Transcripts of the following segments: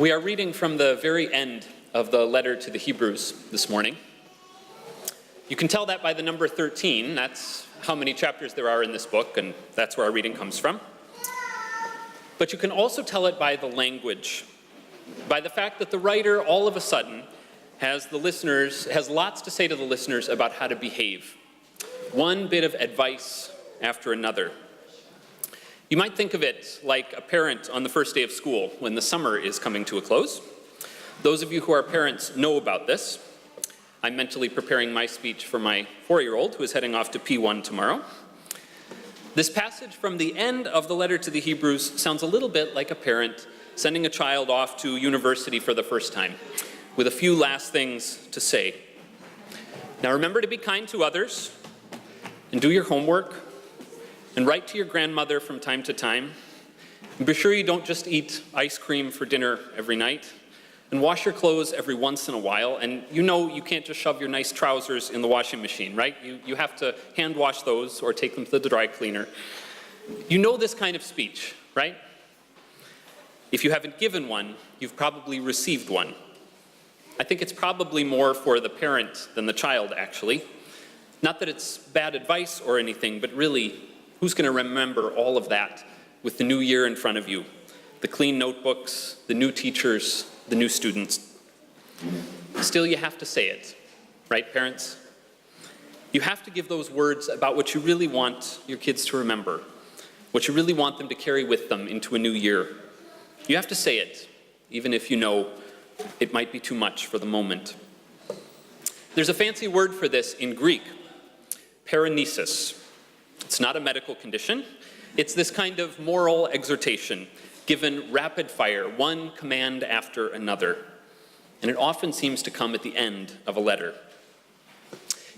We are reading from the very end of the letter to the Hebrews this morning. You can tell that by the number 13. That's how many chapters there are in this book, and that's where our reading comes from. But you can also tell it by the language, by the fact that the writer all of a sudden has lots to say to the listeners about how to behave. One bit of advice after another. You might think of it like a parent on the first day of school when the summer is coming to a close. Those of you who are parents know about this. I'm mentally preparing my speech for my 4-year-old who is heading off to P1 tomorrow. This passage from the end of the letter to the Hebrews sounds a little bit like a parent sending a child off to university for the first time with a few last things to say. Now remember to be kind to others and do your homework and write to your grandmother from time to time. And be sure you don't just eat ice cream for dinner every night. And wash your clothes every once in a while. And you know you can't just shove your nice trousers in the washing machine, right? You have to hand wash those or take them to the dry cleaner. You know this kind of speech, right? If you haven't given one, you've probably received one. I think it's probably more for the parent than the child, actually. Not that it's bad advice or anything, but really, who's going to remember all of that with the new year in front of you? The clean notebooks, the new teachers, the new students. Still, you have to say it, right, parents? You have to give those words about what you really want your kids to remember, what you really want them to carry with them into a new year. You have to say it, even if you know it might be too much for the moment. There's a fancy word for this in Greek, paranesis. It's not a medical condition. It's this kind of moral exhortation, given rapid fire, one command after another. And it often seems to come at the end of a letter.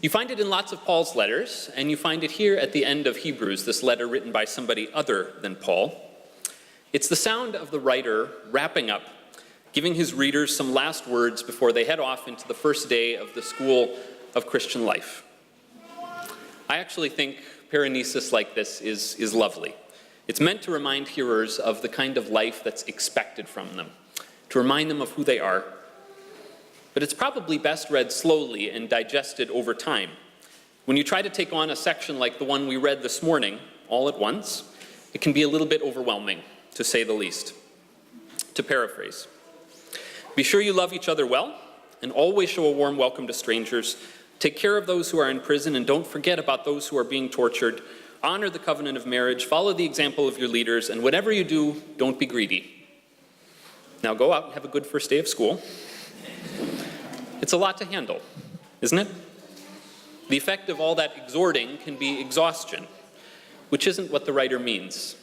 You find it in lots of Paul's letters, and you find it here at the end of Hebrews, this letter written by somebody other than Paul. It's the sound of the writer wrapping up, giving his readers some last words before they head off into the first day of the school of Christian life. I actually think paranesis like this is lovely. It's meant to remind hearers of the kind of life that's expected from them, to remind them of who they are. But it's probably best read slowly and digested over time. When you try to take on a section like the one we read this morning, all at once, it can be a little bit overwhelming, to say the least. To paraphrase, be sure you love each other well, and always show a warm welcome to strangers. Take care of those who are in prison, and don't forget about those who are being tortured. Honor the covenant of marriage, follow the example of your leaders, and whatever you do, don't be greedy. Now go out and have a good first day of school. It's a lot to handle, isn't it? The effect of all that exhorting can be exhaustion, which isn't what the writer means.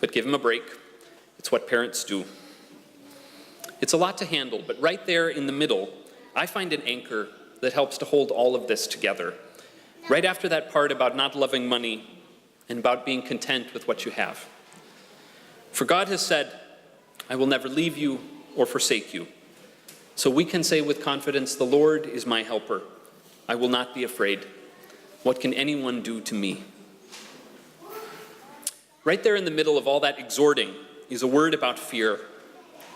But give him a break. It's what parents do. It's a lot to handle, but right there in the middle, I find an anchor that helps to hold all of this together. Right after that part about not loving money and about being content with what you have. For God has said, I will never leave you or forsake you. So we can say with confidence, the Lord is my helper. I will not be afraid. What can anyone do to me? Right there in the middle of all that exhorting is a word about fear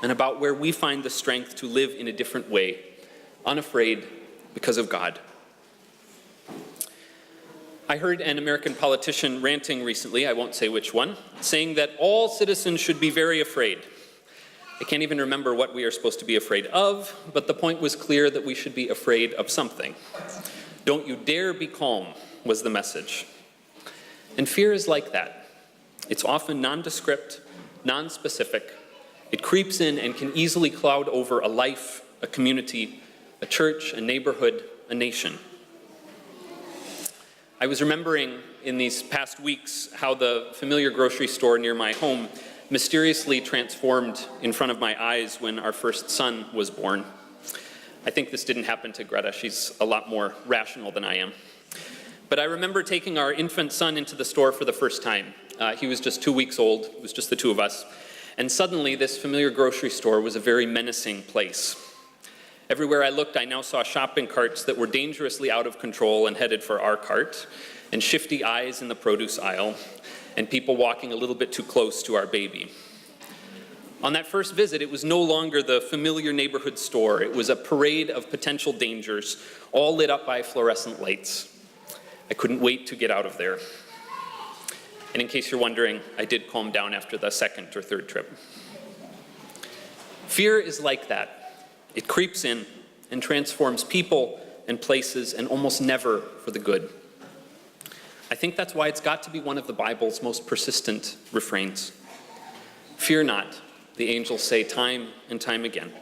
and about where we find the strength to live in a different way, unafraid because of God. I heard an American politician ranting recently, I won't say which one, saying that all citizens should be very afraid. I can't even remember what we are supposed to be afraid of, but the point was clear that we should be afraid of something. Don't you dare be calm, was the message. And fear is like that. It's often nondescript, nonspecific. It creeps in and can easily cloud over a life, a community, a church, a neighborhood, a nation. I was remembering in these past weeks how the familiar grocery store near my home mysteriously transformed in front of my eyes when our first son was born. I think this didn't happen to Greta. She's a lot more rational than I am. But I remember taking our infant son into the store for the first time. He was just 2 weeks old. It was just the two of us. And suddenly, this familiar grocery store was a very menacing place. Everywhere I looked, I now saw shopping carts that were dangerously out of control and headed for our cart, and shifty eyes in the produce aisle, and people walking a little bit too close to our baby. On that first visit, it was no longer the familiar neighborhood store. It was a parade of potential dangers, all lit up by fluorescent lights. I couldn't wait to get out of there. And in case you're wondering, I did calm down after the second or third trip. Fear is like that. It creeps in and transforms people and places, and almost never for the good. I think that's why it's got to be one of the Bible's most persistent refrains. Fear not, the angels say time and time again.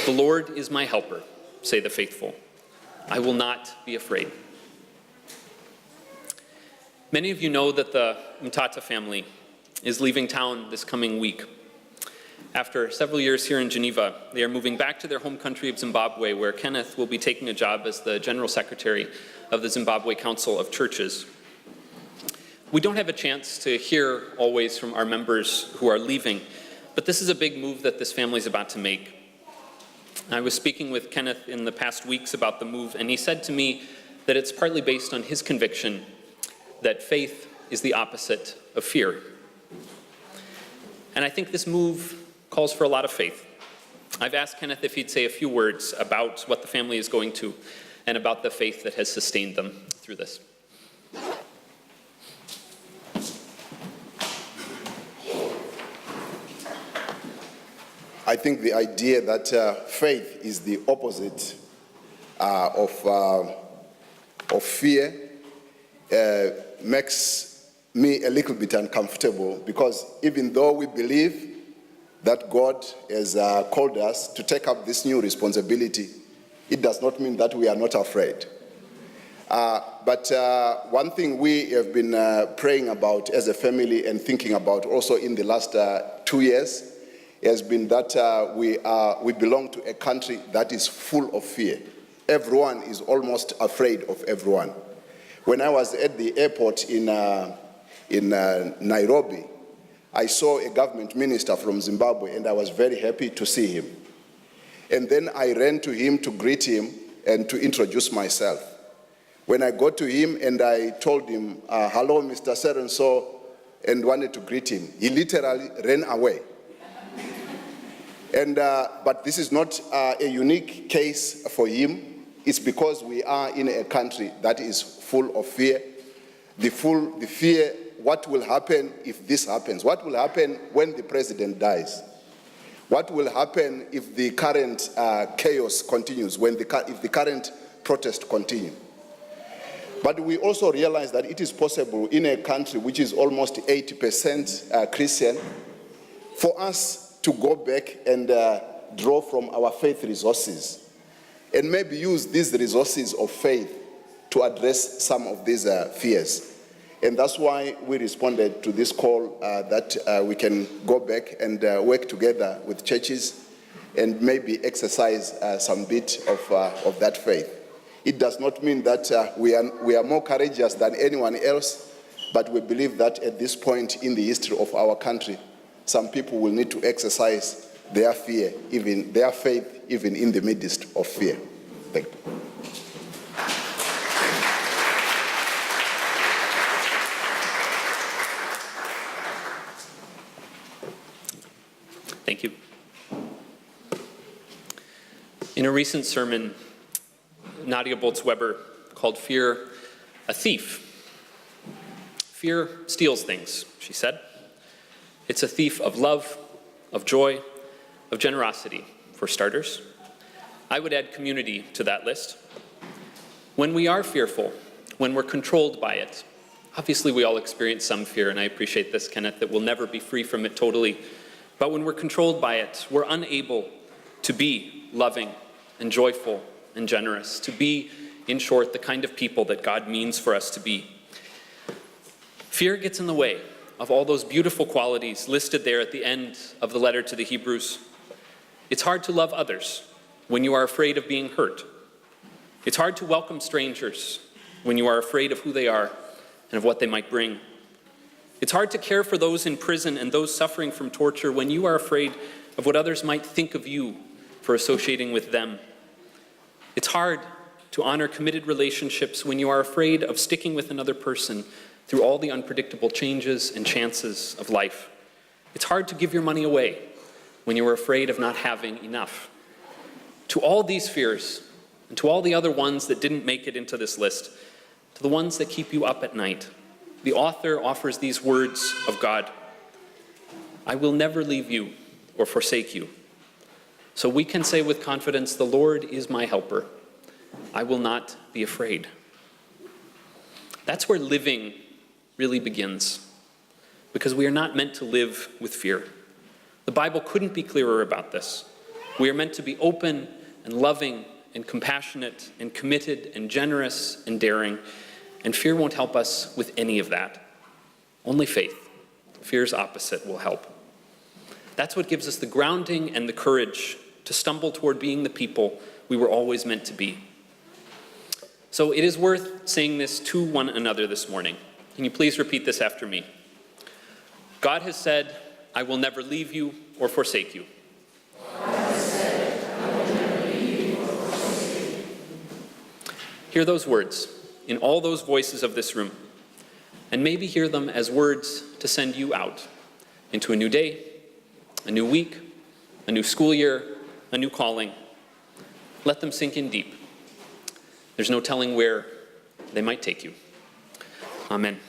The Lord is my helper, say the faithful. I will not be afraid. Many of you know that the Mtata family is leaving town this coming week. After several years here in Geneva, they are moving back to their home country of Zimbabwe, where Kenneth will be taking a job as the General Secretary of the Zimbabwe Council of Churches. We don't have a chance to hear always from our members who are leaving, but this is a big move that this family is about to make. I was speaking with Kenneth in the past weeks about the move, and he said to me that it's partly based on his conviction that faith is the opposite of fear. And I think this move calls for a lot of faith. I've asked Kenneth if he'd say a few words about what the family is going to and about the faith that has sustained them through this. I think the idea that faith is the opposite of fear makes me a little bit uncomfortable, because even though we believe that God has called us to take up this new responsibility, it does not mean that we are not afraid. But one thing we have been praying about as a family and thinking about also in the last 2 years has been that we belong to a country that is full of fear. Everyone is almost afraid of everyone. When I was at the airport in Nairobi, I saw a government minister from Zimbabwe, and I was very happy to see him. And then I ran to him to greet him and to introduce myself. When I got to him and I told him, hello, Mr. So-and-so, and wanted to greet him, he literally ran away. But this is not a unique case for him. It's because we are in a country that is full of fear. The fear, what will happen if this happens? What will happen when the president dies? What will happen if the current chaos continues, if the current protest continue? But we also realize that it is possible in a country which is almost 80% Christian for us to go back and draw from our faith resources and maybe use these resources of faith to address some of these fears. And that's why we responded to this call that we can go back and work together with churches and maybe exercise some bit of that faith. It does not mean that we are more courageous than anyone else, but we believe that at this point in the history of our country, some people will need to exercise their faith, even in the midst of fear. Thank you. Thank you. In a recent sermon, Nadia Bolz-Weber called fear a thief. Fear steals things, she said. It's a thief of love, of joy, of generosity, for starters. I would add community to that list. When we are fearful, when we're controlled by it, obviously we all experience some fear, and I appreciate this, Kenneth, that we'll never be free from it totally. But when we're controlled by it, we're unable to be loving and joyful and generous, to be, in short, the kind of people that God means for us to be. Fear gets in the way of all those beautiful qualities listed there at the end of the letter to the Hebrews. It's hard to love others when you are afraid of being hurt. It's hard to welcome strangers when you are afraid of who they are and of what they might bring. It's hard to care for those in prison and those suffering from torture when you are afraid of what others might think of you for associating with them. It's hard to honor committed relationships when you are afraid of sticking with another person through all the unpredictable changes and chances of life. It's hard to give your money away when you were afraid of not having enough. To all these fears, and to all the other ones that didn't make it into this list, to the ones that keep you up at night, the author offers these words of God: I will never leave you or forsake you. So we can say with confidence, the Lord is my helper. I will not be afraid. That's where living really begins, because we are not meant to live with fear. The Bible couldn't be clearer about this. We are meant to be open and loving and compassionate and committed and generous and daring, and fear won't help us with any of that. Only faith, fear's opposite, will help. That's what gives us the grounding and the courage to stumble toward being the people we were always meant to be. So it is worth saying this to one another this morning. Can you please repeat this after me? God has said, I will never leave you or forsake you. Hear those words in all those voices of this room, and maybe hear them as words to send you out into a new day, a new week, a new school year, a new calling. Let them sink in deep. There's no telling where they might take you. Amen.